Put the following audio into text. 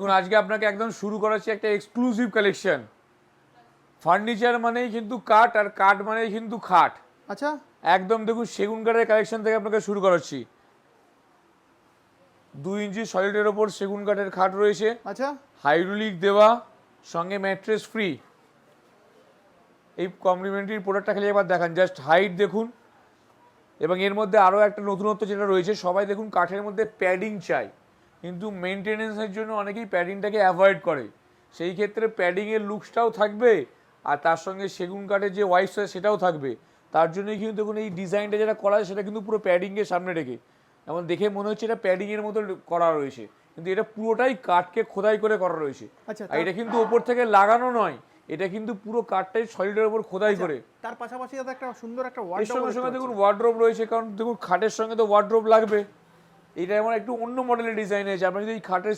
দেখুন আজকে আপনাকে একদম শুরু করাচ্ছি একটা এক্সক্লুসিভ কালেকশন। ফার্নিচার মানেই কিন্তু কাঠ, আর কাঠ মানেই কিন্তু খাট। আচ্ছা, একদম দেখুন সেগুন কাঠের কালেকশন থেকে আপনাকে শুরু করাচ্ছি। 2 ইঞ্চি সলিডের ওপর সেগুন কাঠের খাট রয়েছে, আচ্ছা, হাইড্রোলিক দেওয়া, সঙ্গে ম্যাট্রেস ফ্রি। এই কমপ্লিমেন্টারি প্রোডাক্টটা খালি এবার দেখান, জাস্ট হাইট দেখুন। এবং এর মধ্যে আরও একটা নতুনত্ব যেটা রয়েছে, সবাই দেখুন কাঠের মধ্যে প্যাডিং চাই, কিন্তু মেনটেনেন্সের জন্য অনেকেই প্যাডিংটাকে অ্যাভয়েড করে। সেই ক্ষেত্রে প্যাডিংয়ের লুকসটাও থাকবে, আর তার সঙ্গে সেগুন কাঠের যে ওয়াইস সেটাও থাকবে। তার জন্যই কিন্তু দেখুন এই ডিজাইনটা যেটা করা হয় সেটা কিন্তু পুরো প্যাডিংয়ের সামনে রেখে, এমন দেখে মনে হচ্ছে এটা প্যাডিংয়ের মতো করা রয়েছে, কিন্তু এটা পুরোটাই কাঠকে খোদাই করে করা রয়েছে। আচ্ছা। আর এটা কিন্তু ওপর থেকে লাগানো নয়, এটা কিন্তু পুরো কাঠটাই সলিডের ওপর খোদাই করে। তার পাশাপাশি দাদা একটা সুন্দর একটা এর ওয়ার্ডরোব সঙ্গে দেখতে সঙ্গে পাচ্ছি। দেখুন ওয়ার্ডরোব রয়েছে, কারণ দেখুন খাটের সঙ্গে তো ওয়ার্ডরোব লাগবে। এটা এমন একটু অন্য মডেলের ডিজাইন হয়েছে। আপনার যদি এই খাটের